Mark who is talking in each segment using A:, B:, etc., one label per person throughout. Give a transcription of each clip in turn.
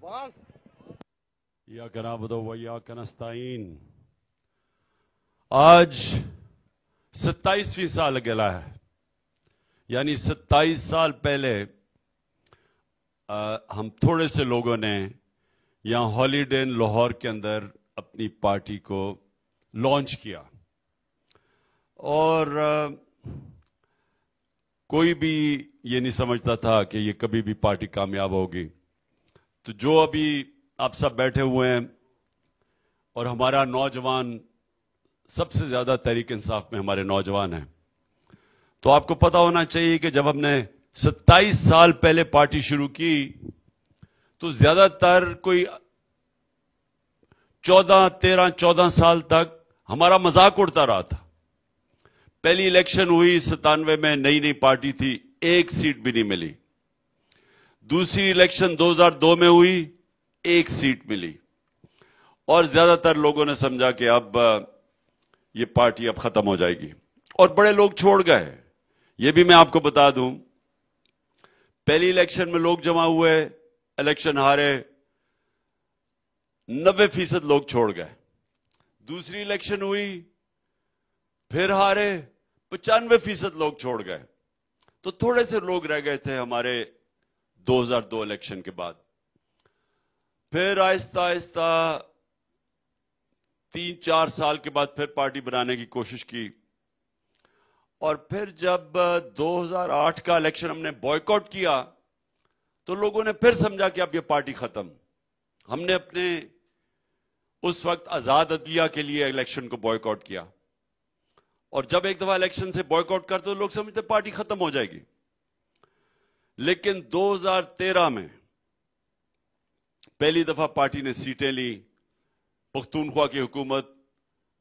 A: इय्याका नअबुदु व इय्याका नस्तईन। आज 27वीं साल गेला है, यानी 27 साल पहले हम थोड़े से लोगों ने यहां हॉलीडे इन लाहौर के अंदर अपनी पार्टी को लॉन्च किया और कोई भी ये नहीं समझता था कि ये कभी भी पार्टी कामयाब होगी। तो जो अभी आप सब बैठे हुए हैं और हमारा नौजवान, सबसे ज्यादा तहरीक इंसाफ में हमारे नौजवान हैं, तो आपको पता होना चाहिए कि जब हमने 27 साल पहले पार्टी शुरू की तो ज्यादातर कोई 14 साल तक हमारा मजाक उड़ता रहा था। पहली इलेक्शन हुई 97 में, नई नई पार्टी थी, एक सीट भी नहीं मिली। दूसरी इलेक्शन 2002 में हुई, एक सीट मिली और ज्यादातर लोगों ने समझा कि अब ये पार्टी अब खत्म हो जाएगी और बड़े लोग छोड़ गए। ये भी मैं आपको बता दूं, पहली इलेक्शन में लोग जमा हुए, इलेक्शन हारे, 90% लोग छोड़ गए। दूसरी इलेक्शन हुई, फिर हारे, 95% लोग छोड़ गए। तो थोड़े से लोग रह गए थे हमारे 2002 इलेक्शन के बाद। फिर आहिस्ता आहिस्ता 3-4 साल के बाद फिर पार्टी बनाने की कोशिश की और फिर जब 2008 का इलेक्शन हमने बॉयकॉट किया तो लोगों ने फिर समझा कि अब ये पार्टी खत्म। हमने अपने उस वक्त आजाद अदलिया के लिए इलेक्शन को बॉयकॉट किया और जब एक दफा इलेक्शन से बॉयकॉट करते तो लोग समझते पार्टी खत्म हो जाएगी। लेकिन 2013 में पहली दफा पार्टी ने सीटें ली, पख्तूनख्वा की हुकूमत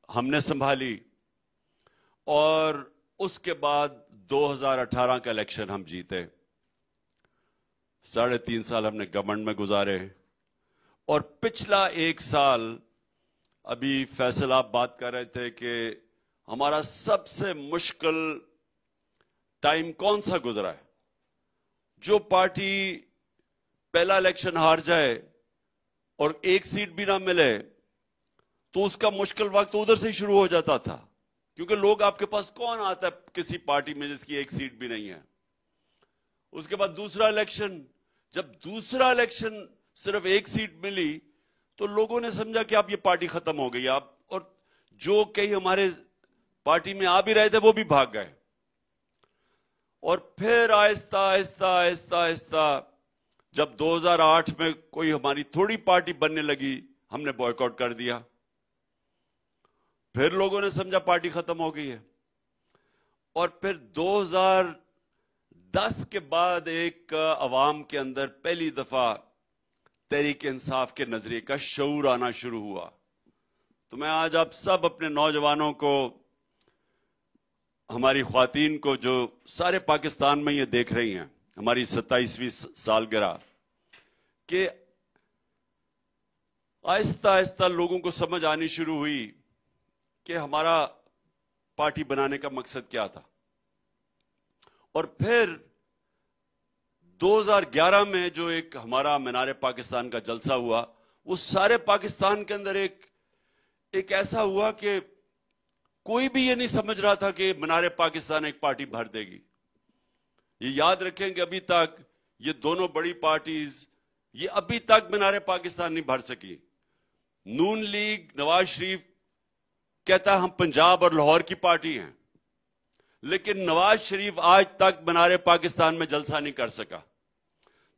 A: हमने संभाली और उसके बाद 2018 का इलेक्शन हम जीते। 3.5 साल हमने गवर्नमेंट में गुजारे और पिछला 1 साल, अभी फैसल आप बात कर रहे थे कि हमारा सबसे मुश्किल टाइम कौन सा गुजरा है। जो पार्टी पहला इलेक्शन हार जाए और एक सीट भी ना मिले तो उसका मुश्किल वक्त उधर से ही शुरू हो जाता था, क्योंकि लोग आपके पास कौन आता है किसी पार्टी में जिसकी एक सीट भी नहीं है। उसके बाद दूसरा इलेक्शन, जब दूसरा इलेक्शन सिर्फ एक सीट मिली तो लोगों ने समझा कि अब ये पार्टी खत्म हो गई। आप और जो कई हमारे पार्टी में आ भी रहे थे वो भी भाग गए और फिर आहिस्ता आहिस्ता आहिस्ता आहिस्ता जब 2008 में कोई हमारी थोड़ी पार्टी बनने लगी, हमने बॉयकॉट कर दिया। फिर लोगों ने समझा पार्टी खत्म हो गई है और फिर 2010 के बाद एक अवाम के अंदर पहली दफा तहरीक इंसाफ के नजरिए का शऊर आना शुरू हुआ। तो मैं आज आप सब अपने नौजवानों को, हमारी ख्वातीन को जो सारे पाकिस्तान में ये देख रही हैं, हमारी 27वीं सालगिरह, कि आहिस्ता आहिस्ता लोगों को समझ आनी शुरू हुई कि हमारा पार्टी बनाने का मकसद क्या था। और फिर 2011 में जो एक हमारा मीनार पाकिस्तान का जलसा हुआ, वो सारे पाकिस्तान के अंदर एक ऐसा हुआ कि कोई भी ये नहीं समझ रहा था कि मीनार पाकिस्तान एक पार्टी भर देगी। ये याद रखें कि अभी तक ये दोनों बड़ी पार्टीज, ये अभी तक मीनार पाकिस्तान नहीं भर सकी। नून लीग, नवाज शरीफ कहता है हम पंजाब और लाहौर की पार्टी हैं, लेकिन नवाज शरीफ आज तक मीनार पाकिस्तान में जलसा नहीं कर सका।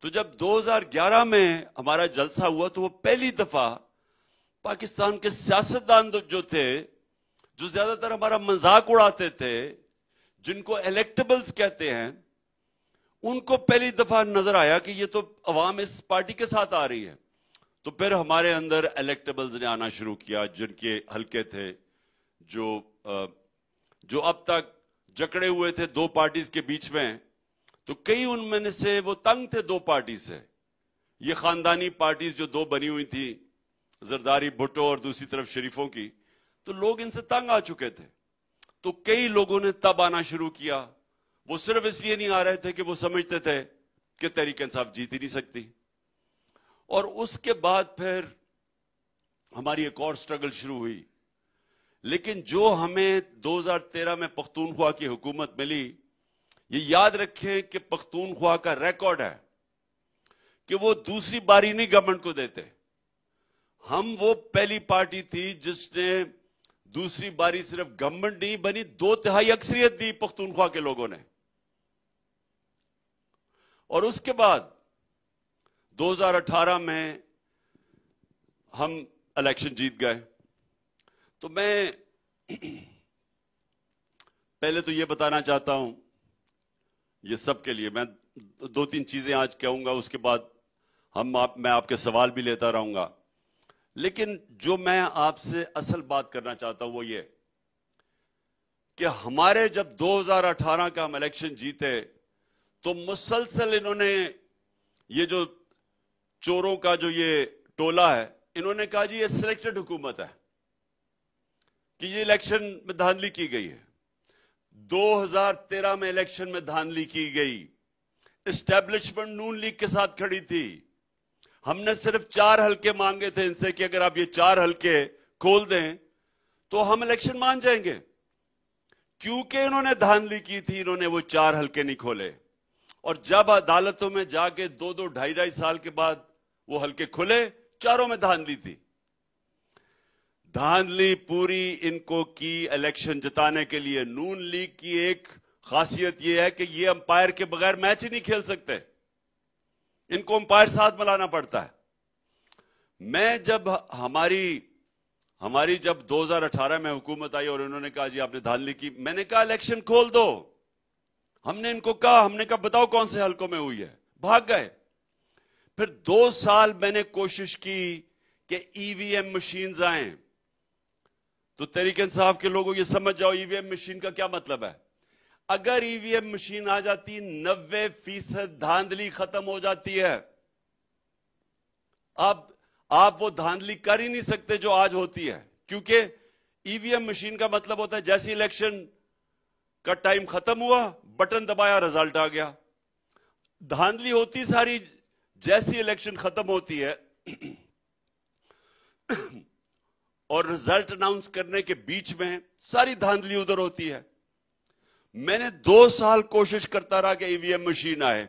A: तो जब 2011 में हमारा जलसा हुआ तो वो पहली दफा पाकिस्तान के सियासतदान जो थे, जो ज्यादातर हमारा मजाक उड़ाते थे, जिनको इलेक्टेबल्स कहते हैं, उनको पहली दफा नजर आया कि ये तो अवाम इस पार्टी के साथ आ रही है। तो फिर हमारे अंदर इलेक्टेबल्स ने आना शुरू किया, जिनके हल्के थे, जो अब तक जकड़े हुए थे दो पार्टीज के बीच में, तो कई उनमें से वो तंग थे दो पार्टी से। ये खानदानी पार्टीज जो दो बनी हुई थी, जरदारी भुट्टो और दूसरी तरफ शरीफों की, तो लोग इनसे तंग आ चुके थे। तो कई लोगों ने तब आना शुरू किया। वो सिर्फ इसलिए नहीं आ रहे थे कि वो समझते थे कि तहरीक इंसाफ जीत ही नहीं सकती। اور اس کے بعد پھر ہماری ایک اور سٹرگل شروع ہوئی. لیکن جو ہمیں 2013 میں پختونخوا کی حکومت ملی، یہ یاد رکھیں کہ پختونخوا کا ریکارڈ ہے کہ وہ دوسری باری نہیں گورنمنٹ کو دیتے. ہم وہ پہلی پارٹی تھی جس نے دوسری باری صرف گورنمنٹ نہیں بنی، 2/3 اکثریت دی پختونخوا کے لوگوں نے. اور اس کے بعد 2018 میں ہم الیکشن جیت گئے. تو میں پہلے تو یہ بتانا چاہتا ہوں، یہ سب کے لیے میں 2-3 چیزیں آج کہوں گا، اس کے بعد میں آپ کے سوال بھی لیتا رہوں گا. لیکن جو میں آپ سے اصل بات کرنا چاہتا ہوں وہ یہ کہ ہمارے جب 2018 کا ہم الیکشن جیتے تو مسلسل انہوں نے یہ جو چوروں کا جو یہ ٹولہ ہے، انہوں نے کہا جی یہ سلیکٹڈ حکومت ہے کہ یہ الیکشن میں دھاندلی کی گئی ہے. 2013 میں الیکشن میں دھاندلی کی گئی. اسٹیبلشمنٹ نون لیگ کے ساتھ کھڑی تھی. ہم نے صرف 4 حلقے مانگے تھے ان سے کہ اگر آپ یہ 4 حلقے کھول دیں تو ہم الیکشن مان جائیں گے. کیونکہ انہوں نے دھاندلی کی تھی، انہوں نے وہ 4 حلقے نہیں کھولے. اور جب عدالتوں میں جا کے 2-2 سال کے بعد وہ حلقے کھلے، چاروں میں دھاندلی تھی. دھاندلی پوری ان کو کی الیکشن جتانے کے لیے. نون لیگ کی ایک خاصیت یہ ہے کہ یہ امپائر کے بغیر میچ ہی نہیں کھیل سکتے، ان کو امپائر ساتھ ملانا پڑتا ہے. میں جب ہماری جب 2018 میں حکومت آئی اور انہوں نے کہا جی آپ نے دھاندلی کی، میں نے کہا الیکشن کھول دو. ہم نے ان کو کہا، ہم نے کہا بتاؤ کون سے حلقوں میں ہوئی ہے، بھاگ گئے. پھر 2 سال میں نے کوشش کی کہ ای وی ایم مشینز آئیں. تو تحریک انصاف کے لوگوں یہ سمجھ جاؤ ای وی ایم مشین کا کیا مطلب ہے. اگر ای وی ایم مشین آ جاتی 90% دھاندلی ختم ہو جاتی ہے. اب آپ وہ دھاندلی کر ہی نہیں سکتے جو آج ہوتی ہے، کیونکہ ای وی ایم مشین کا مطلب ہوتا ہے جیسی الیکشن کا ٹائم ختم ہوا، بٹن دبایا، رزلٹ آ گیا. دھاندلی ہوتی ساری جیسی الیکشن ختم ہوتی ہے اور رزلٹ اناؤنس کرنے کے بیچ میں ساری دھاندلی ادھر ہوتی ہے. میں نے 2 سال کوشش کرتا رہا کہ ای وی ایم مشین آئے.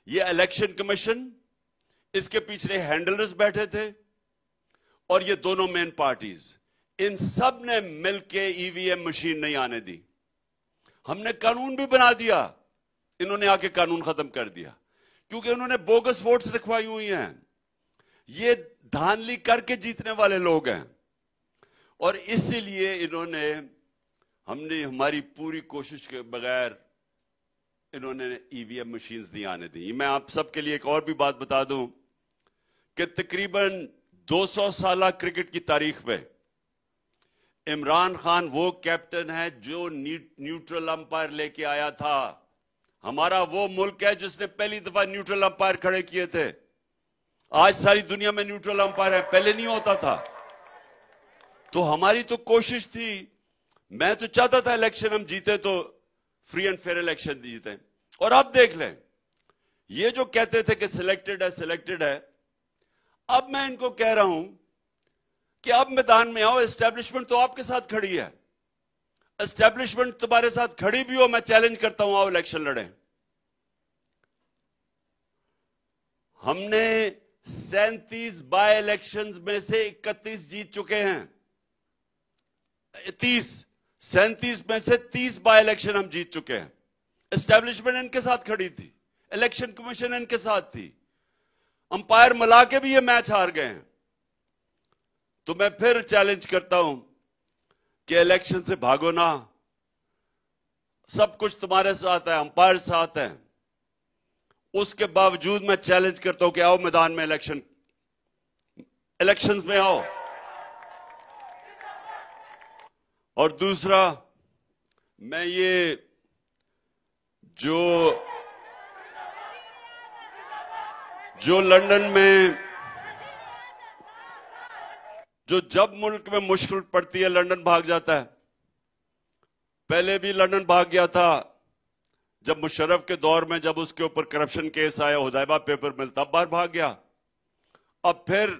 A: یہ الیکشن کمیشن، اس کے پیچھے ہینڈلرز بیٹھے تھے اور یہ دونوں مین پارٹیز، ان سب نے مل کے ای وی ایم مشین نہیں آنے دی. ہم نے قانون بھی بنا دیا، انہوں نے آ کے قانون ختم کر دیا کیونکہ انہوں نے بوگس ووٹس رکھوائی ہوئی ہیں. یہ دھاندلی کر کے جیتنے والے لوگ ہیں اور اسی لیے ہم نے ہماری پوری کوشش کے بغیر انہوں نے ای وی ایم مشینز نہیں آنے دی. میں آپ سب کے لیے ایک اور بھی بات بتا دوں کہ تقریباً 200 سالہ کرکٹ کی تاریخ میں عمران خان وہ کیپٹن ہے جو نیوٹرل امپائر لے کے آیا تھا. ہمارا وہ ملک ہے جس نے پہلی دفعہ نیوٹرل امپائر کھڑے کیے تھے. آج ساری دنیا میں نیوٹرل امپائر ہے، پہلے نہیں ہوتا تھا. تو ہماری تو کوشش تھی، میں تو چاہتا تھا الیکشن ہم جیتے تو فری اینڈ فیئر الیکشن جیتے. اور اب دیکھ لیں، یہ جو کہتے تھے کہ سلیکٹڈ ہے، اب میں ان کو کہہ رہا ہوں کہ اب میدان میں آؤ. اسٹیبلشمنٹ تو آپ کے ساتھ کھڑی ہے، اسٹیبلشمنٹ تمہارے ساتھ کھڑی بھی ہو، میں چیلنج کرتا ہوں آؤ الیکشن لڑیں. ہم نے 37 بائی الیکشنز میں سے 31 جیت چکے ہیں. 37 میں سے 30 بائی الیکشن ہم جیت چکے ہیں. اسٹیبلشمنٹ ان کے ساتھ کھڑی تھی، الیکشن کمیشن ان کے ساتھ تھی، امپائر ملا کے بھی یہ میچ ہار گئے ہیں. تو میں پھر چیلنج کرتا ہوں کہ الیکشن سے بھاگو نہ، سب کچھ تمہارے ساتھ ہے، امپائر ساتھ ہیں. اس کے باوجود میں چیلنج کرتا ہوں کہ آؤ میدان میں الیکشنز میں آؤ. اور دوسرا، میں یہ جو لندن میں جب ملک میں مشکل پڑتی ہے لندن بھاگ جاتا ہے. پہلے بھی لندن بھاگ گیا تھا جب مشرف کے دور میں، جب اس کے اوپر کرپشن کیس آیا، حدیبیہ پیپر مل، تب باہر بھاگ گیا. اب پھر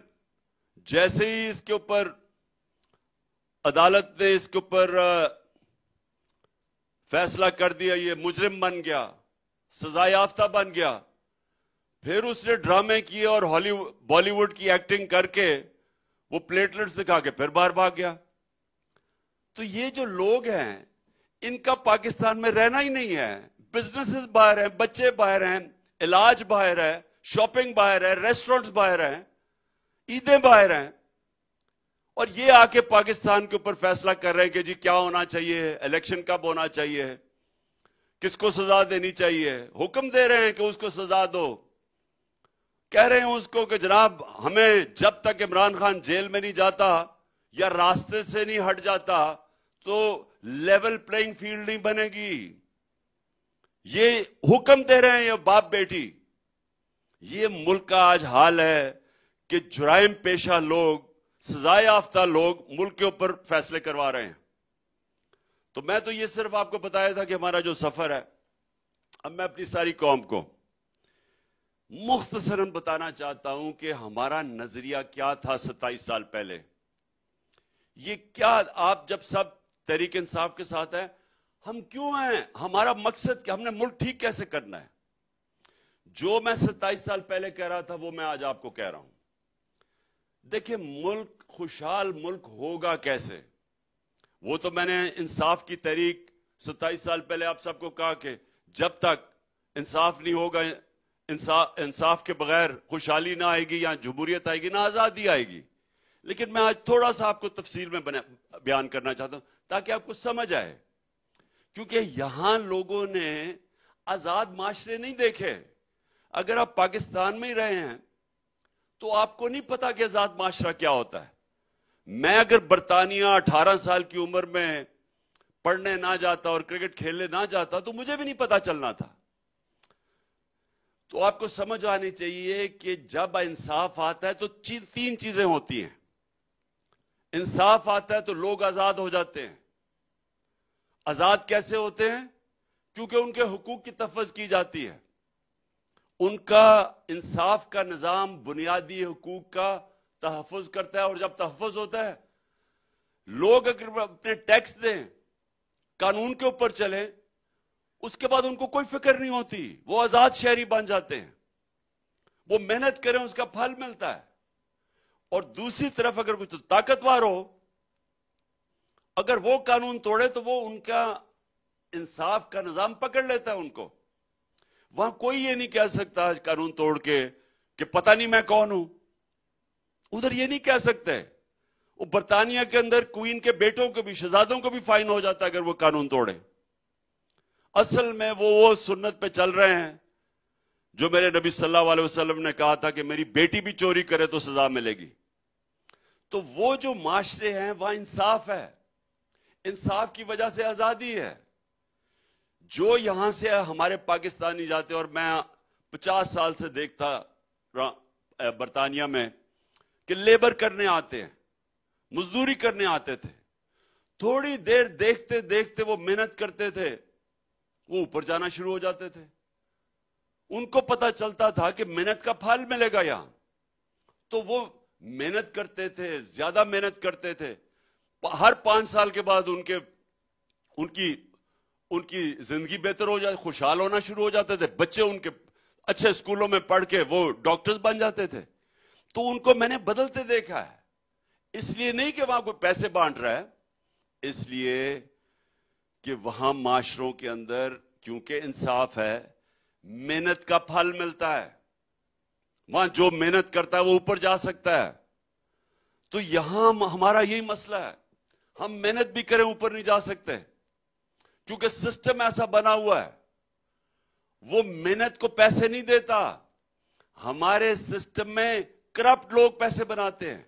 A: جیسے ہی اس کے اوپر عدالت نے اس کے اوپر فیصلہ کر دیا، یہ مجرم بن گیا، سزا یافتہ بن گیا، پھر اس نے ڈرامے کیے اور بالی ووڈ کی ایکٹنگ کر کے وہ پلیٹلٹس دکھا کے پھر باہر بھاگ گیا۔ تو یہ جو لوگ ہیں ان کا پاکستان میں رہنا ہی نہیں ہے۔ بزنسز باہر ہیں، بچے باہر ہیں، علاج باہر ہے، شاپنگ باہر ہے، ریسٹورنٹس باہر ہیں، عیدیں باہر ہیں، اور یہ آ کے پاکستان کے اوپر فیصلہ کر رہے ہیں کہ جی کیا ہونا چاہیے، الیکشن کب ہونا چاہیے، کس کو سزا دینی چاہیے، حکم دے رہے ہیں کہ اس کو سزا دو، کہہ رہے ہیں اس کو کہ جناب ہمیں جب تک عمران خان جیل میں نہیں جاتا یا راستے سے نہیں ہٹ جاتا تو لیول پلینگ فیلڈ نہیں بنے گی۔ یہ حکم دے رہے ہیں یہ باپ بیٹی۔ یہ ملک کا آج حال ہے کہ جرائم پیشہ لوگ، سزا یافتہ لوگ ملک کے اوپر فیصلے کروا رہے ہیں۔ تو میں تو یہ صرف آپ کو بتایا تھا کہ ہمارا جو سفر ہے، اب میں اپنی ساری قوم کو مختصراً بتانا چاہتا ہوں کہ ہمارا نظریہ کیا تھا 27 سال پہلے۔ یہ کیا، آپ جب سب تحریک انصاف کے ساتھ ہیں، ہم کیوں ہیں، ہمارا مقصد کہ ہم نے ملک ٹھیک کیسے کرنا ہے۔ جو میں 27 سال پہلے کہہ رہا تھا وہ میں آج آپ کو کہہ رہا ہوں۔ دیکھیں ملک، خوشحال ملک ہوگا کیسے؟ وہ تو میں نے انصاف کی تحریک 27 سال پہلے آپ سب کو کہا کہ جب تک انصاف نہیں ہوگا، انصاف کے بغیر خوشحالی نہ آئے گی، یا جمہوریت آئے گی، نہ آزادی آئے گی۔ لیکن میں آج تھوڑا سا آپ کو تفصیل میں بیان کرنا چاہتا ہوں تاکہ آپ کو سمجھ آئے، کیونکہ یہاں لوگوں نے آزاد معاشرے نہیں دیکھے۔ اگر آپ پاکستان میں ہی رہے ہیں تو آپ کو نہیں پتا کہ آزاد معاشرہ کیا ہوتا ہے۔ میں اگر برطانیہ 18 سال کی عمر میں پڑھنے نہ جاتا اور کرکٹ کھیلنے نہ جاتا تو مجھے بھی نہیں پتا چلنا تھا۔ تو آپ کو سمجھ آنی چاہیے کہ جب انصاف آتا ہے تو تین چیزیں ہوتی ہیں۔ انصاف آتا ہے تو لوگ آزاد ہو جاتے ہیں۔ آزاد کیسے ہوتے ہیں؟ کیونکہ ان کے حقوق کی تفویض کی جاتی ہے۔ ان کا انصاف کا نظام بنیادی حقوق کا تحفظ کرتا ہے، اور جب تحفظ ہوتا ہے، لوگ اگر اپنے ٹیکس دیں، قانون کے اوپر چلیں، اس کے بعد ان کو کوئی فکر نہیں ہوتی، وہ آزاد شہری بن جاتے ہیں۔ وہ محنت کریں اس کا پھل ملتا ہے۔ اور دوسری طرف اگر کوئی طاقتور ہو، اگر وہ قانون توڑے تو وہ ان کا انصاف کا نظام پکڑ لیتا ہے ان کو۔ وہاں کوئی یہ نہیں کہہ سکتا قانون توڑ کے کہ پتہ نہیں میں کون ہوں۔ ادھر یہ نہیں کہہ سکتے۔ وہ برطانیہ کے اندر کوئین کے بیٹوں کو بھی، شہزادوں کو بھی فائن ہو جاتا ہے اگر وہ قانون توڑے۔ اصل میں وہ سنت پہ چل رہے ہیں جو میرے نبی صلی اللہ علیہ وسلم نے کہا تھا کہ میری بیٹی بھی چوری کرے تو سزا ملے گی۔ تو وہ جو معاشرے ہیں وہاں انصاف ہے، انصاف کی وجہ سے آزادی ہے۔ جو یہاں سے ہمارے پاکستانی جاتے، اور میں 50 سال سے دیکھتا برطانیہ میں کہ لیبر کرنے آتے ہیں، مزدوری کرنے آتے تھے، تھوڑی دیر دیکھتے دیکھتے وہ محنت کرتے تھے، وہ اوپر جانا شروع ہو جاتے تھے۔ ان کو پتا چلتا تھا کہ محنت کا پھل ملے گا یہاں، تو وہ محنت کرتے تھے، زیادہ محنت کرتے تھے۔ ہر 5 سال کے بعد ان کی زندگی بہتر ہو جاتی، خوشحال ہونا شروع ہو جاتے تھے، بچے ان کے اچھے اسکولوں میں پڑھ کے وہ ڈاکٹرز بن جاتے تھے۔ تو ان کو میں نے بدلتے دیکھا ہے۔ اس لیے نہیں کہ وہاں کوئی پیسے بانٹ رہا ہے، اس لیے کہ وہاں معاشروں کے اندر کیونکہ انصاف ہے، محنت کا پھل ملتا ہے۔ وہاں جو محنت کرتا ہے وہ اوپر جا سکتا ہے۔ تو یہاں ہمارا یہی مسئلہ ہے، ہم محنت بھی کریں اوپر نہیں جا سکتے، کیونکہ سسٹم ایسا بنا ہوا ہے، وہ محنت کو پیسے نہیں دیتا۔ ہمارے سسٹم میں کرپٹ لوگ پیسے بناتے ہیں،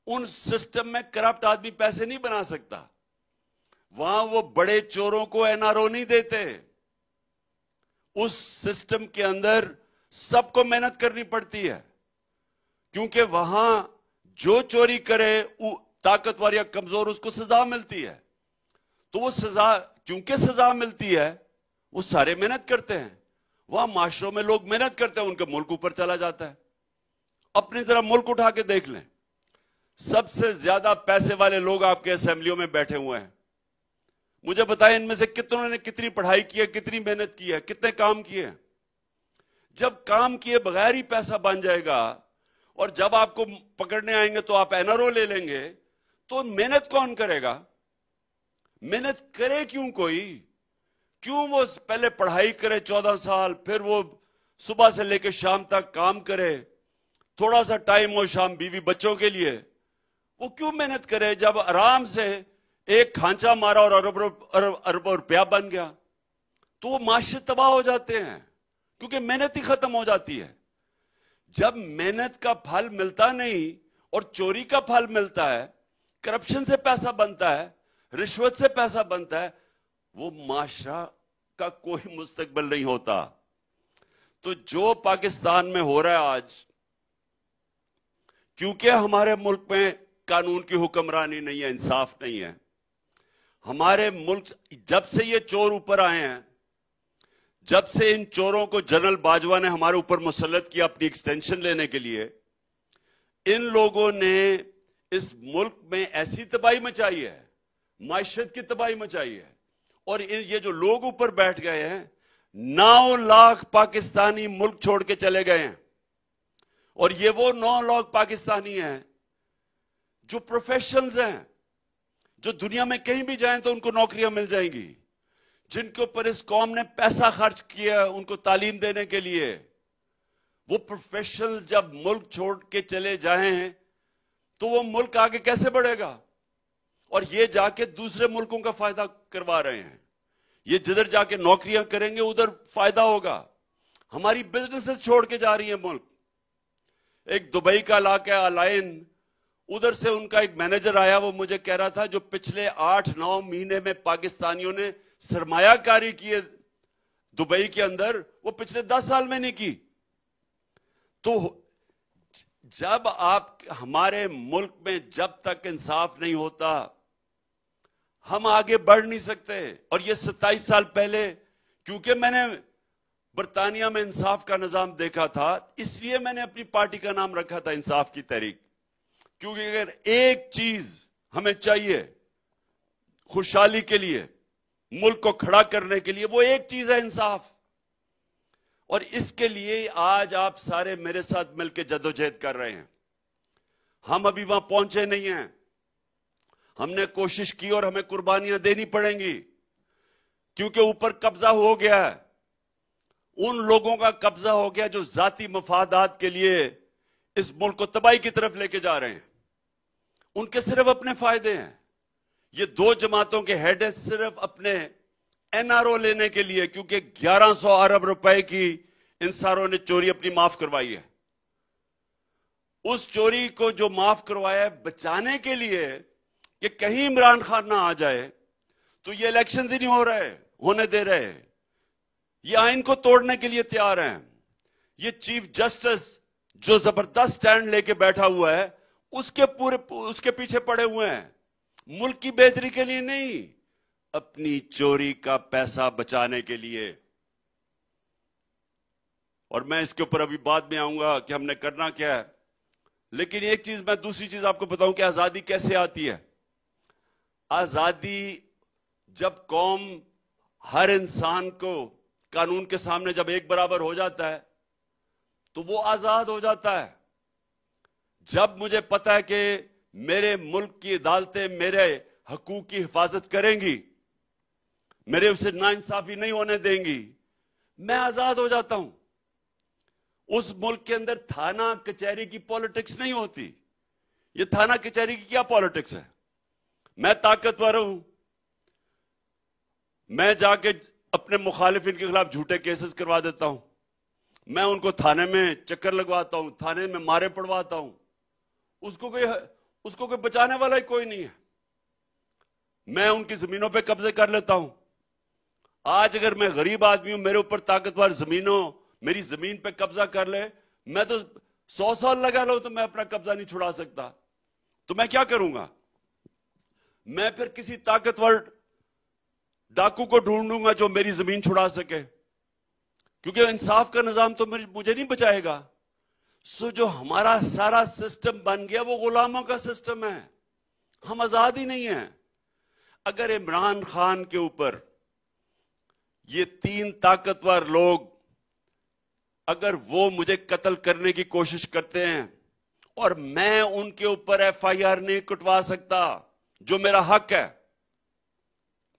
A: ان سسٹم میں کرپٹ آدمی پیسے نہیں بنا سکتا۔ وہاں وہ بڑے چوروں کو این آر او نہیں دیتے۔ اس سسٹم کے اندر سب کو محنت کرنی پڑتی ہے، کیونکہ وہاں جو چوری کرے طاقتور یا کمزور اس کو سزا ملتی ہے۔ تو وہ سزا، کیونکہ سزا ملتی ہے، وہ سارے محنت کرتے ہیں۔ وہاں معاشروں میں لوگ محنت کرتے ہیں، ان کا ملک اوپر چلا جاتا ہے۔ अपनी तरफ मुल्क उठा के देख लें, सबसे ज्यादा पैसे वाले लोग आपके असेंबलियों में बैठे हुए हैं। मुझे बताएं इनमें से कितनों ने कितनी पढ़ाई की है, कितनी मेहनत की है, कितने काम किए हैं। जब काम किए बगैर ही पैसा बन जाएगा और जब आपको पकड़ने आएंगे तो आप एनआरओ ले लेंगे, तो मेहनत कौन करेगा? मेहनत करे क्यों कोई? क्यों वो पहले पढ़ाई करे 14 साल, फिर वो सुबह से लेकर शाम तक काम करे, थोड़ा सा टाइम हो शाम बीवी बच्चों के लिए, वो क्यों मेहनत करे जब आराम से एक खांचा मारा और अरबों रुपया बन गया? तो वो माशरे तबाह हो जाते हैं क्योंकि मेहनत ही खत्म हो जाती है। जब मेहनत का फल मिलता नहीं और चोरी का फल मिलता है, करप्शन से पैसा बनता है, रिश्वत से पैसा बनता है, वो माशरा का कोई मुस्तकबिल नहीं होता। तो जो पाकिस्तान में हो रहा है आज, क्योंकि हमारे मुल्क में कानून की हुक्मरानी नहीं है, इंसाफ नहीं है। हमारे मुल्क जब से ये चोर ऊपर आए हैं, जब से इन चोरों को जनरल बाजवा ने हमारे ऊपर मुसल्लत किया अपनी एक्सटेंशन लेने के लिए, इन लोगों ने इस मुल्क में ऐसी तबाही मचाई है, माइशत की तबाही मचाई है। और ये जो लोग ऊपर बैठ गए हैं, 9 लाख पाकिस्तानी मुल्क छोड़ के चले गए हैं। और ये वो 9 लाख पाकिस्तानी हैं जो प्रोफेशनल्स हैं, जो दुनिया में कहीं भी जाएं तो उनको नौकरियां मिल जाएंगी, जिनके ऊपर इस कौम ने पैसा खर्च किया उनको तालीम देने के लिए। वो प्रोफेशनल जब मुल्क छोड़ के चले जाएं तो वो मुल्क आगे कैसे बढ़ेगा? और ये जाके दूसरे मुल्कों का फायदा करवा रहे हैं। ये जिधर जाके नौकरियां करेंगे उधर फायदा होगा। हमारी बिजनेसेस छोड़ के जा रही है मुल्क। एक दुबई का इलाका अलाइन, उधर से उनका एक मैनेजर आया, वो मुझे कह रहा था जो पिछले 8-9 महीने में पाकिस्तानियों ने सरमायाकारी की है दुबई के अंदर, वो पिछले 10 साल में नहीं की। तो जब आप हमारे मुल्क में जब तक इंसाफ नहीं होता, हम आगे बढ़ नहीं सकते। और ये 27 साल पहले, क्योंकि मैंने बरतानिया में इंसाफ का निजाम देखा था, इसलिए मैंने अपनी पार्टी का नाम रखा था इंसाफ की तहरीक। क्योंकि अगर एक चीज हमें चाहिए खुशहाली के लिए, मुल्क को खड़ा करने के लिए, वो एक चीज है इंसाफ। और इसके लिए आज आप सारे मेरे साथ मिलकर जद्दोजहद कर रहे हैं। हम अभी वहां पहुंचे नहीं हैं। हमने कोशिश की और हमें कुर्बानियां देनी पड़ेंगी, क्योंकि ऊपर कब्जा हो गया है। उन लोगों का कब्जा हो गया जो जाती मफादात के लिए इस मुल्क को तबाही की तरफ लेके जा रहे हैं। उनके सिर्फ अपने फायदे हैं। ये 2 जमातों के हेड है सिर्फ अपने एनआरओ लेने के लिए, क्योंकि 1100 अरब रुपए की इन सारों ने चोरी अपनी माफ करवाई है। उस चोरी को जो माफ करवाया है बचाने के लिए कि कहीं इमरान खान ना आ जाए, तो ये इलेक्शन ही नहीं होने दे रहे। ये आइन को तोड़ने के लिए तैयार हैं। ये चीफ जस्टिस जो जबरदस्त स्टैंड लेके बैठा हुआ है, उसके पीछे पड़े हुए हैं। मुल्क की बेहतरी के लिए नहीं, अपनी चोरी का पैसा बचाने के लिए। और मैं इसके ऊपर अभी बाद में आऊंगा कि हमने करना क्या है। लेकिन एक चीज, मैं दूसरी चीज आपको बताऊं कि आजादी कैसे आती है। आजादी जब कौम हर इंसान को कानून के सामने जब एक बराबर हो जाता है तो वो आजाद हो जाता है। जब मुझे पता है कि मेरे मुल्क की अदालतें मेरे हकूक की हिफाजत करेंगी, मेरे उससे नाइंसाफी नहीं होने देंगी, मैं आजाद हो जाता हूं। उस मुल्क के अंदर थाना कचहरी की पॉलिटिक्स नहीं होती। ये थाना कचहरी की क्या पॉलिटिक्स है? मैं ताकतवर हूं, मैं जाके अपने मुखालिफिन के खिलाफ झूठे केसेस करवा देता हूं, मैं उनको थाने में चक्कर लगवाता हूं, थाने में मारे पड़वाता हूं, उसको कोई बचाने वाला ही कोई नहीं है। मैं उनकी जमीनों पे कब्जे कर लेता हूं। आज अगर मैं गरीब आदमी हूं, मेरे ऊपर ताकतवर मेरी जमीन पे कब्जा कर ले, मैं तो 100 साल लगा लो तो मैं अपना कब्जा नहीं छुड़ा सकता। तो मैं क्या करूंगा? मैं फिर किसी ताकतवर डाकू को ढूंढूंगा जो मेरी जमीन छुड़ा सके, क्योंकि इंसाफ का निजाम तो मुझे नहीं बचाएगा। सो जो हमारा सारा सिस्टम बन गया वो गुलामों का सिस्टम है, हम आजाद ही नहीं हैं। अगर इमरान खान के ऊपर ये 3 ताकतवर लोग अगर वो मुझे कत्ल करने की कोशिश करते हैं और मैं उनके ऊपर एफआईआर नहीं कटवा सकता, जो मेरा हक है,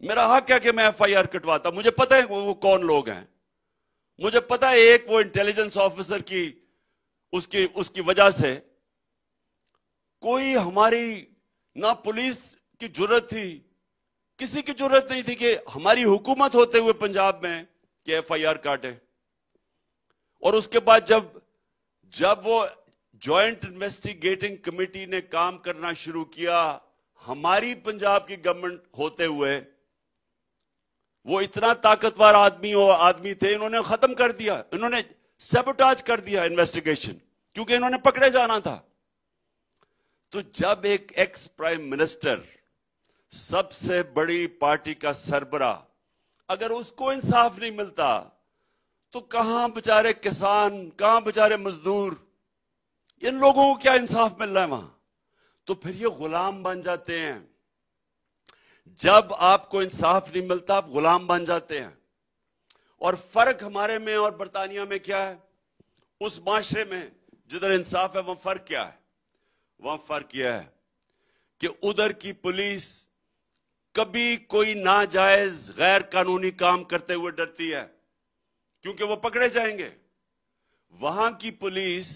A: मेरा हक है कि मैं एफआईआर कटवाता। मुझे पता है वो कौन लोग हैं, मुझे पता है एक वो इंटेलिजेंस ऑफिसर की उसकी वजह से कोई हमारी ना पुलिस की जुर्रत थी, किसी की जुर्रत नहीं थी कि हमारी हुकूमत होते हुए पंजाब में कि एफआईआर काटे। और उसके बाद जब वो जॉइंट इन्वेस्टिगेटिंग कमेटी ने काम करना शुरू किया, हमारी पंजाब की गवर्नमेंट होते हुए, वो इतना ताकतवर आदमी थे, इन्होंने खत्म कर दिया, इन्होंने सैबोटाज कर दिया इन्वेस्टिगेशन, क्योंकि इन्होंने पकड़े जाना था। तो जब एक एक्स प्राइम मिनिस्टर, सबसे बड़ी पार्टी का सरबरा, अगर उसको इंसाफ नहीं मिलता तो कहां बेचारे किसान, कहां बेचारे मजदूर, इन लोगों को क्या इंसाफ मिल रहा है वहां? तो फिर ये गुलाम बन जाते हैं। जब आपको इंसाफ नहीं मिलता आप गुलाम बन जाते हैं। और फर्क हमारे में और बरतानिया में क्या है? उस माशरे में जिधर इंसाफ है वहां फर्क क्या है? वहां फर्क यह है कि उधर की पुलिस कभी कोई नाजायज गैर कानूनी काम करते हुए डरती है, क्योंकि वो पकड़े जाएंगे। वहां की पुलिस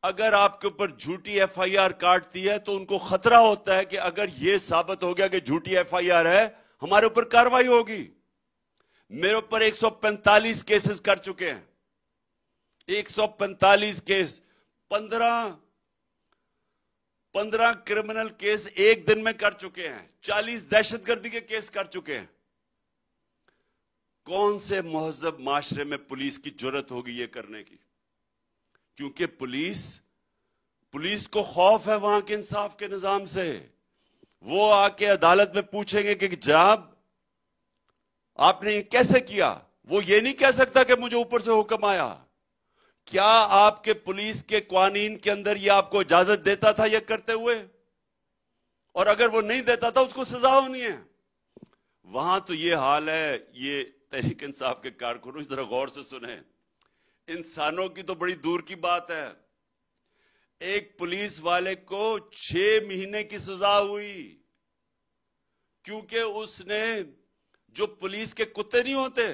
A: अगर आपके ऊपर झूठी एफआईआर काटती है तो उनको खतरा होता है कि अगर यह साबित हो गया कि झूठी एफआईआर है, हमारे ऊपर कार्रवाई होगी। मेरे ऊपर 145 केसेस कर चुके हैं, 145 केस, 15 क्रिमिनल केस एक दिन में कर चुके हैं, 40 दहशतगर्दी के केस कर चुके हैं। कौन से महजब माशरे में पुलिस की जरूरत होगी ये करने की? क्योंकि पुलिस को खौफ है वहां के इंसाफ के निजाम से। वो आके अदालत में पूछेंगे कि जनाब आपने ये कैसे किया? वो ये नहीं कह सकता कि मुझे ऊपर से हुक्म आया। क्या आपके पुलिस के कानून के अंदर ये आपको इजाजत देता था ये करते हुए? और अगर वो नहीं देता था उसको सजा होनी है। वहां तो ये हाल है। ये तहरीक इंसाफ के कारकुनों जरा गौर से सुने, इंसानों की तो बड़ी दूर की बात है। एक पुलिस वाले को 6 महीने की सजा हुई क्योंकि उसने, जो पुलिस के कुत्ते नहीं होते,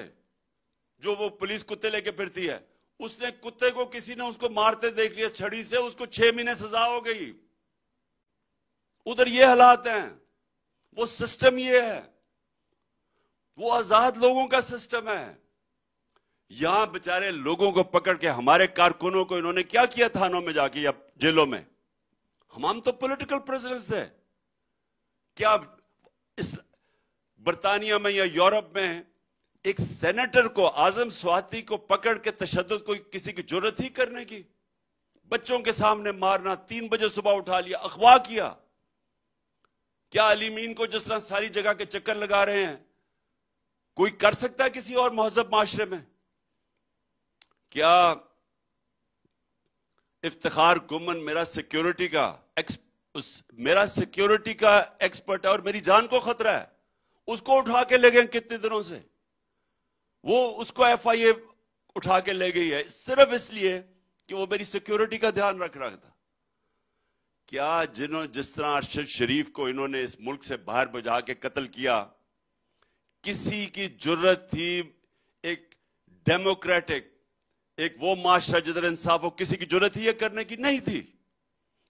A: जो वो पुलिस कुत्ते लेके फिरती है, उसने कुत्ते को, किसी ने उसको मारते देख लिया छड़ी से, उसको 6 महीने सजा हो गई। उधर ये हालात हैं, वो सिस्टम ये है, वो आजाद लोगों का सिस्टम है। यहां बेचारे लोगों को पकड़ के, हमारे कारकुनों को इन्होंने क्या किया थानों में जाके या जेलों में? हम तो पॉलिटिकल प्रिजनर्स थे। क्या इस बरतानिया में या यूरोप में एक सेनेटर को, आजम स्वाति को पकड़ के तशद्दुद को किसी की जरूरत ही करने की? बच्चों के सामने मारना, 3 बजे सुबह उठा लिया, अगवा किया। क्या अलीमीन को जिस तरह सारी जगह के चक्कर लगा रहे हैं कोई कर सकता है किसी और महजब माशरे में? क्या इफ्तिखार गुमन मेरा सिक्योरिटी का एक्सपर्ट है और मेरी जान को खतरा है, उसको उठा के ले गए कितने दिनों से? वो उसको एफआईए उठा के ले गई है सिर्फ इसलिए कि वो मेरी सिक्योरिटी का ध्यान रख रहा था। क्या जिस तरह अरशद शरीफ को इन्होंने इस मुल्क से बाहर भजा के कत्ल किया, किसी की जरूरत थी एक डेमोक्रेटिक, एक वो माशरा जिधर इंसाफ हो, किसी की जरूरत ही ये करने की नहीं थी,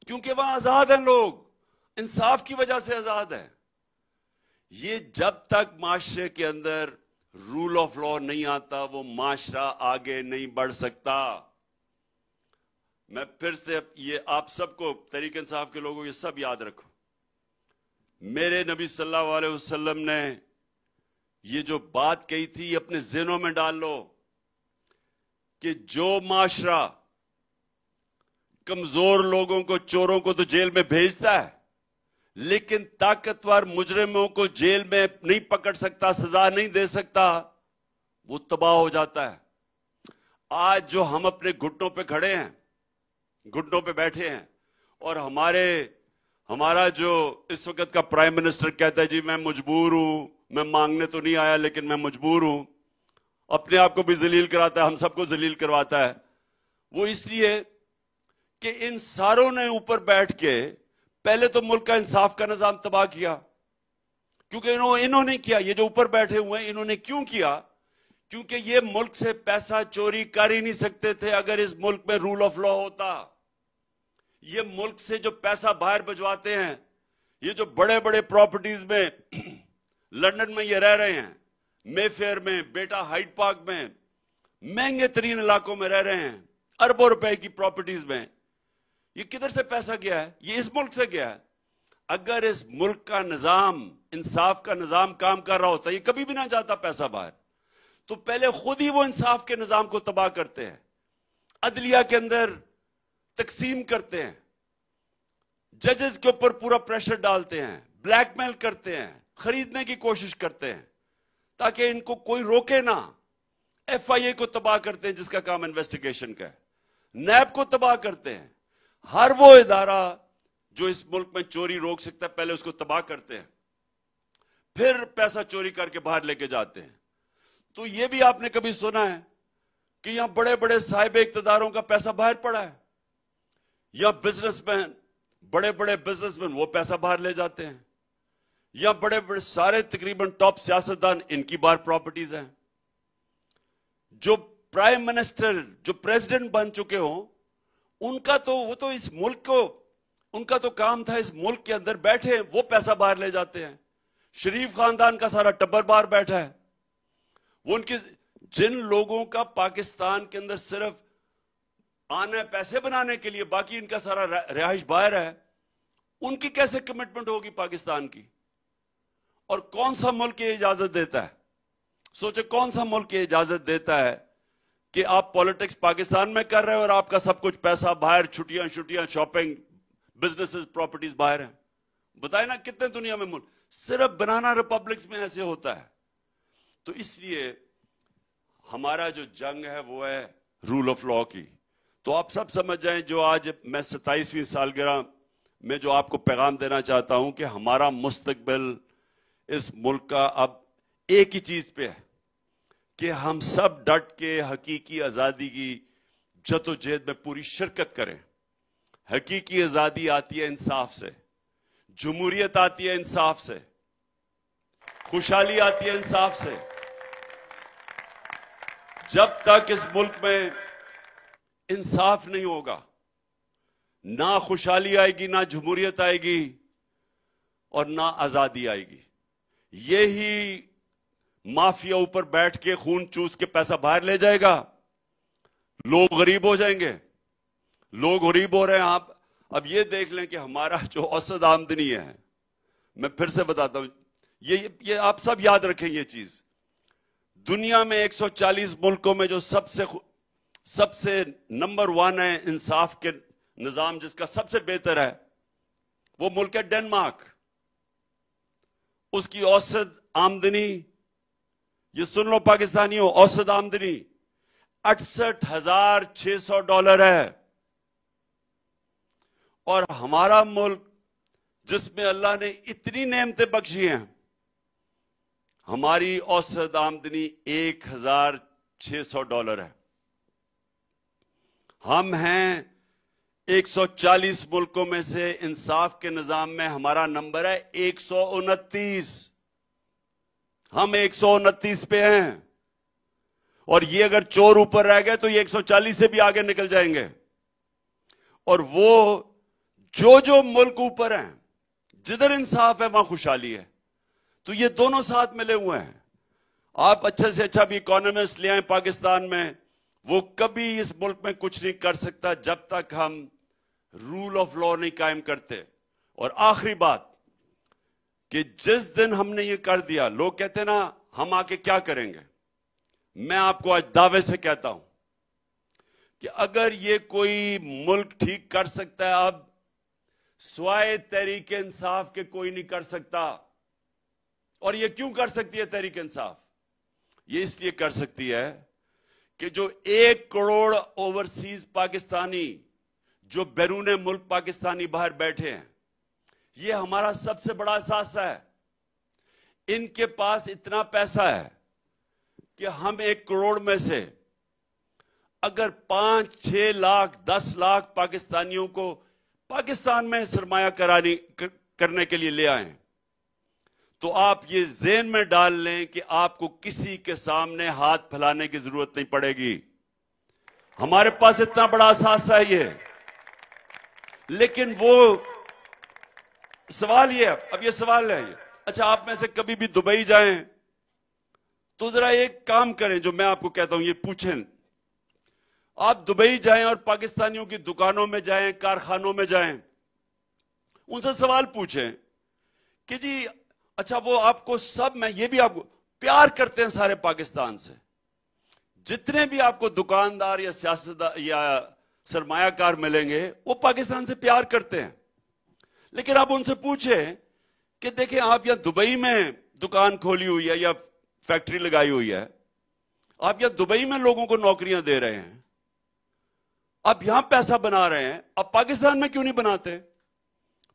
A: क्योंकि वहां आजाद हैं लोग, इंसाफ की वजह से आजाद है। ये जब तक माशरे के अंदर रूल ऑफ लॉ नहीं आता, वो माशरा आगे नहीं बढ़ सकता। मैं फिर से ये आप सबको, तहरीक इंसाफ के लोगों, ये सब याद रखो, मेरे नबी सल्लल्लाहु अलैहि वसल्लम ने ये जो बात कही थी अपने ज़हनों में डाल लो कि जो माशरा कमजोर लोगों को, चोरों को तो जेल में भेजता है, लेकिन ताकतवर मुजरिमों को जेल में नहीं पकड़ सकता, सजा नहीं दे सकता, वो तबाह हो जाता है। आज जो हम अपने घुटनों पे खड़े हैं, घुटनों पे बैठे हैं और हमारा जो इस वक्त का प्राइम मिनिस्टर कहता है, जी मैं मजबूर हूं, मैं मांगने तो नहीं आया लेकिन मैं मजबूर हूं, अपने आप को भी जलील कराता है, हम सबको जलील करवाता है। वो इसलिए कि इन सारों ने ऊपर बैठ के पहले तो मुल्क का इंसाफ का निजाम तबाह किया, क्योंकि इन्होंने किया। ये जो ऊपर बैठे हुए हैं इन्होंने क्यों किया? क्योंकि ये मुल्क से पैसा चोरी कर ही नहीं सकते थे अगर इस मुल्क में रूल ऑफ लॉ होता। ये मुल्क से जो पैसा बाहर भिजवाते हैं, ये जो बड़े बड़े प्रॉपर्टीज में लंदन में ये रह रहे हैं, मेफेयर में, बेटा हाइड पार्क में, महंगे तरीन इलाकों में रह रहे हैं, अरबों रुपए की प्रॉपर्टीज में, ये किधर से पैसा गया है? ये इस मुल्क से गया है। अगर इस मुल्क का निजाम, इंसाफ का निजाम काम कर रहा होता, ये कभी भी ना जाता पैसा बाहर। तो पहले खुद ही वो इंसाफ के निजाम को तबाह करते हैं, अदलिया के अंदर तकसीम करते हैं, जजेस के ऊपर पूरा प्रेशर डालते हैं, ब्लैकमेल करते हैं, खरीदने की कोशिश करते हैं ताकि इनको कोई रोके ना। एफआईए को तबाह करते हैं जिसका काम इन्वेस्टिगेशन का है, नैब को तबाह करते हैं। हर वो इदारा जो इस मुल्क में चोरी रोक सकता है पहले उसको तबाह करते हैं, फिर पैसा चोरी करके बाहर लेके जाते हैं। तो ये भी आपने कभी सुना है कि यहां बड़े बड़े साहिब इक्तदारों का पैसा बाहर पड़ा है? या बिजनेसमैन, बड़े बड़े बिजनेसमैन वो पैसा बाहर ले जाते हैं, या बड़े बड़े सारे तकरीबन टॉप सियासतदान, इनकी बाहर प्रॉपर्टीज हैं। जो प्राइम मिनिस्टर, जो प्रेसिडेंट बन चुके हो, उनका तो वो तो इस मुल्क को, उनका तो काम था इस मुल्क के अंदर बैठे, वो पैसा बाहर ले जाते हैं। शरीफ खानदान का सारा टब्बर बाहर बैठा है। वो उनके, जिन लोगों का पाकिस्तान के अंदर सिर्फ आना है पैसे बनाने के लिए, बाकी इनका सारा रिहाइश बाहर है, उनकी कैसे कमिटमेंट होगी पाकिस्तान की? और कौन सा मुल्क ये इजाजत देता है? सोचे कौन सा मुल्क ये इजाजत देता है कि आप पॉलिटिक्स पाकिस्तान में कर रहे हो और आपका सब कुछ पैसा बाहर, छुट्टियां, शॉपिंग, बिजनेसेस, प्रॉपर्टीज बाहर हैं? बताए ना कितने दुनिया में मुल्क, सिर्फ बनाना रिपब्लिक्स में ऐसे होता है। तो इसलिए हमारा जो जंग है वो है रूल ऑफ लॉ की। तो आप सब समझ जाएं, जो आज मैं 27वीं सालगिरह में जो आपको पैगाम देना चाहता हूं कि हमारा मुस्तकबिल इस मुल्क का अब एक ही चीज पे है कि हम सब डट के हकीकी आजादी की जदोजहद में पूरी शिरकत करें। हकीकी आजादी आती है इंसाफ से, जमहूरियत आती है इंसाफ से, खुशहाली आती है इंसाफ से। जब तक इस मुल्क में इंसाफ नहीं होगा, ना खुशहाली आएगी, ना जमहूरियत आएगी और ना आजादी आएगी। यही माफिया ऊपर बैठ के खून चूस के पैसा बाहर ले जाएगा, लोग गरीब हो जाएंगे। लोग गरीब हो रहे हैं। आप अब ये देख लें कि हमारा जो औसत आमदनी है, मैं फिर से बताता हूं, ये आप सब याद रखें ये चीज। दुनिया में 140 मुल्कों में जो सबसे नंबर 1 है इंसाफ के निजाम, जिसका सबसे बेहतर है, वो मुल्क है डेनमार्क। उसकी औसत आमदनी, ये सुन लो पाकिस्तानियों, औसत आमदनी $68,600 है। और हमारा मुल्क जिसमें अल्लाह ने इतनी नेमतें बख्शी हैं, हमारी औसत आमदनी $1,600 है। हम हैं 140 मुल्कों में से, इंसाफ के निजाम में हमारा नंबर है 129। हम 129 पे हैं। और ये अगर चोर ऊपर रह गए तो ये 140 से भी आगे निकल जाएंगे। और वो जो मुल्क ऊपर हैं, जिधर इंसाफ है वहां खुशहाली है। तो ये दोनों साथ मिले हुए हैं। आप अच्छे से अच्छा भी इकोनॉमिस्ट ले आए पाकिस्तान में, वो कभी इस मुल्क में कुछ नहीं कर सकता जब तक हम रूल ऑफ लॉ नहीं कायम करते। और आखिरी बात कि जिस दिन हमने ये कर दिया, लोग कहते हैं ना हम आके क्या करेंगे, मैं आपको आज दावे से कहता हूं कि अगर ये कोई मुल्क ठीक कर सकता है, अब स्वाय तहरीक इंसाफ के कोई नहीं कर सकता। और ये क्यों कर सकती है तहरीक इंसाफ? ये इसलिए कर सकती है कि जो 1 करोड़ ओवरसीज पाकिस्तानी जो बैरून मुल्क पाकिस्तानी बाहर बैठे हैं, ये हमारा सबसे बड़ा असासा है। इनके पास इतना पैसा है कि हम 1 करोड़ में से अगर 5, 6 लाख, 10 लाख पाकिस्तानियों को पाकिस्तान में सरमाया करने के लिए ले आए, तो आप ये ज़हन में डाल लें कि आपको किसी के सामने हाथ फैलाने की जरूरत नहीं पड़ेगी। हमारे पास इतना बड़ा असासा है ये। लेकिन वो सवाल ये है, अब ये सवाल है ये, अच्छा आप में से कभी भी दुबई जाएं तो जरा एक काम करें जो मैं आपको कहता हूं, ये पूछें। आप दुबई जाएं और पाकिस्तानियों की दुकानों में जाएं, कारखानों में जाएं, उनसे सवाल पूछें कि जी अच्छा वो आपको सब, मैं ये भी आपको प्यार करते हैं सारे पाकिस्तान से, जितने भी आपको दुकानदार या सियासतदार या सरमायाकार मिलेंगे वो पाकिस्तान से प्यार करते हैं। लेकिन आप उनसे पूछें कि देखिए आप यहां दुबई में दुकान खोली हुई है या फैक्ट्री लगाई हुई है, आप यहां दुबई में लोगों को नौकरियां दे रहे हैं, आप यहां पैसा बना रहे हैं, आप पाकिस्तान में क्यों नहीं बनाते?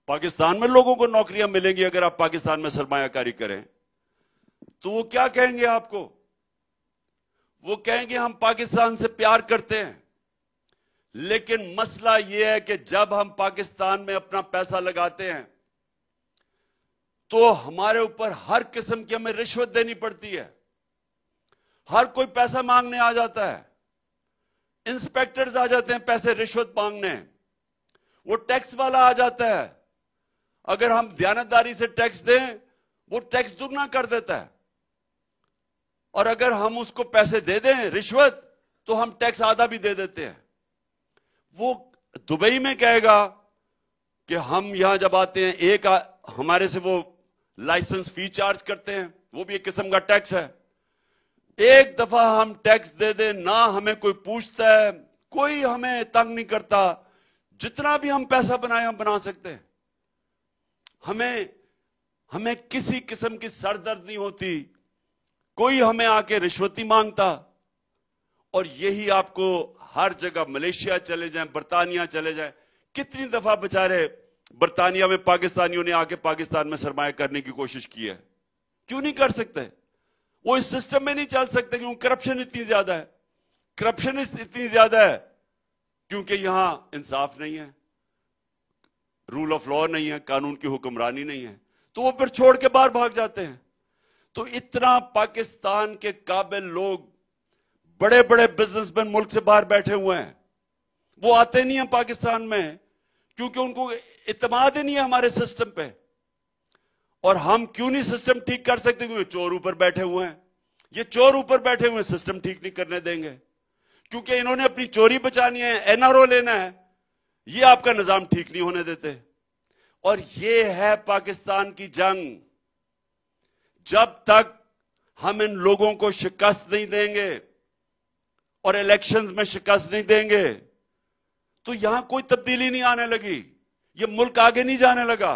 A: पाकिस्तान में लोगों को नौकरियां मिलेंगी अगर आप पाकिस्तान में सरमायाकारी करें। तो वो क्या कहेंगे आपको? वो कहेंगे हम पाकिस्तान से प्यार करते हैं, लेकिन मसला यह है कि जब हम पाकिस्तान में अपना पैसा लगाते हैं तो हमारे ऊपर हर किस्म की हमें रिश्वत देनी पड़ती है। हर कोई पैसा मांगने आ जाता है, इंस्पेक्टर्स आ जाते हैं पैसे रिश्वत मांगने, वो टैक्स वाला आ जाता है, अगर हम दयानतदारी से टैक्स दें वो टैक्स दुगना कर देता है, और अगर हम उसको पैसे दे दें रिश्वत तो हम टैक्स आधा भी दे देते हैं। वो दुबई में कहेगा कि हम यहां जब आते हैं हमारे से वो लाइसेंस फी चार्ज करते हैं, वो भी एक किस्म का टैक्स है। एक दफा हम टैक्स दे दें ना हमें कोई पूछता है, कोई हमें तंग नहीं करता, जितना भी हम पैसा बनाए हम बना सकते हैं, हमें किसी किस्म की सरदर्द नहीं होती, कोई हमें आके रिश्वत नहीं मांगता। और यही आपको हर जगह, मलेशिया चले जाएं, बर्तानिया चले जाएं, कितनी दफा बेचारे बर्तानिया में पाकिस्तानियों ने आके पाकिस्तान में सरमाया करने की कोशिश की है। क्यों नहीं कर सकते? वो इस सिस्टम में नहीं चल सकते क्योंकि करप्शन इतनी ज्यादा है। करप्शन इतनी ज्यादा है क्योंकि यहां इंसाफ नहीं है, रूल ऑफ लॉ नहीं है, कानून की हुक्मरानी नहीं है, तो वो फिर छोड़ के बाहर भाग जाते हैं। तो इतना पाकिस्तान के काबिल लोग, बड़े बड़े बिजनेसमैन मुल्क से बाहर बैठे हुए हैं, वो आते नहीं हैं पाकिस्तान में क्योंकि उनको इत्मीनान ही नहीं है हमारे सिस्टम पे। और हम क्यों नहीं सिस्टम ठीक कर सकते? क्योंकि चोर ऊपर बैठे हुए हैं। ये चोर ऊपर बैठे हुए सिस्टम ठीक नहीं करने देंगे, क्योंकि इन्होंने अपनी चोरी बचानी है, एनआरओ लेना है, ये आपका निजाम ठीक नहीं होने देते। और ये है पाकिस्तान की जंग। जब तक हम इन लोगों को शिकस्त नहीं देंगे और इलेक्शंस में शिकस्त नहीं देंगे तो यहां कोई तब्दीली नहीं आने लगी, ये मुल्क आगे नहीं जाने लगा।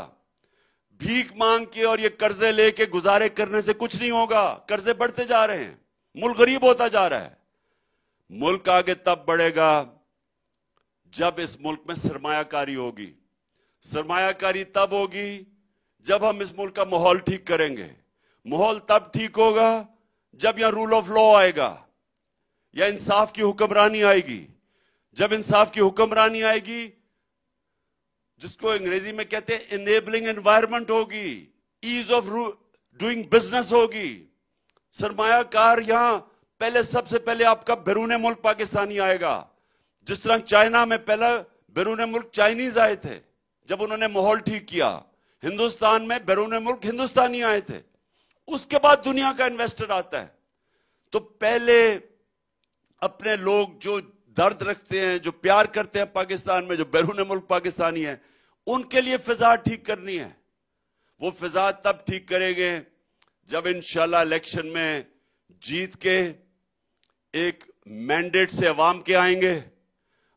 A: भीख मांग के और ये कर्जे लेके गुजारे करने से कुछ नहीं होगा। कर्जे बढ़ते जा रहे हैं, मुल्क गरीब होता जा रहा है। मुल्क आगे तब बढ़ेगा जब इस मुल्क में सरमायाकारी होगी। सरमायाकारी तब होगी जब हम इस मुल्क का माहौल ठीक करेंगे। माहौल तब ठीक होगा जब यहां रूल ऑफ लॉ आएगा या इंसाफ की हुक्मरानी आएगी। जब इंसाफ की हुक्मरानी आएगी, जिसको अंग्रेजी में कहते हैं इनेबलिंग एनवायरनमेंट होगी, ईज ऑफ डूइंग बिजनेस होगी। सरमायाकार यहां पहले, सबसे पहले आपका बैरून मुल्क पाकिस्तानी आएगा। जिस तरह चाइना में पहला बैरून मुल्क चाइनीज आए थे जब उन्होंने माहौल ठीक किया, हिंदुस्तान में बैरून मुल्क हिंदुस्तानी आए थे, उसके बाद दुनिया का इन्वेस्टर आता है। तो पहले अपने लोग जो दर्द रखते हैं, जो प्यार करते हैं पाकिस्तान में, जो बैरून मुल्क पाकिस्तानी हैं, उनके लिए फिजा ठीक करनी है। वो फिजा तब ठीक करेंगे जब इंशाल्लाह इलेक्शन में जीत के एक मैंडेट से अवाम के आएंगे,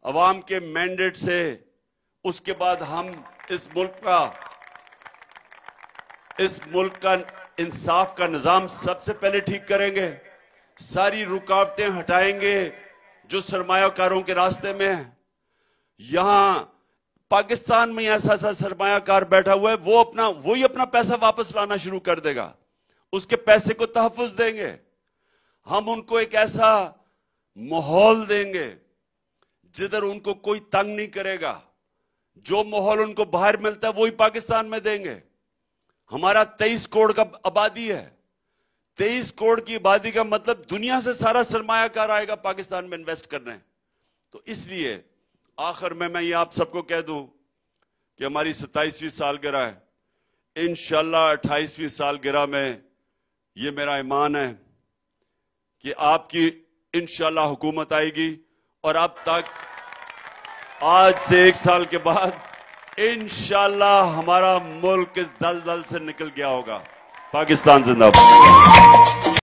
A: अवाम के मैंडेट से उसके बाद हम इस मुल्क का इंसाफ का निजाम सबसे पहले ठीक करेंगे। सारी रुकावटें हटाएंगे जो सरमायाकारों के रास्ते में है। यहां पाकिस्तान में ऐसा ऐसा सरमायाकार बैठा हुआ है, वही अपना पैसा वापस लाना शुरू कर देगा, उसके पैसे को तहफ्फुज देंगे। हम उनको एक ऐसा माहौल देंगे जिधर उनको कोई तंग नहीं करेगा। जो माहौल उनको बाहर मिलता है वही पाकिस्तान में देंगे। हमारा 23 करोड़ का आबादी है। 23 करोड़ की आबादी का मतलब दुनिया से सारा सरमायाकार आएगा पाकिस्तान में इन्वेस्ट करने। तो इसलिए आखिर में मैं ये आप सबको कह दूं कि हमारी 27वीं सालगिरह है। इंशाअल्लाह 28वीं सालगिरह में ये मेरा ईमान है कि आपकी इंशाअल्लाह हुकूमत आएगी और अब तक आज से 1 साल के बाद इंशाअल्लाह हमारा मुल्क इस दलदल से निकल गया होगा। पाकिस्तान जिंदाबाद।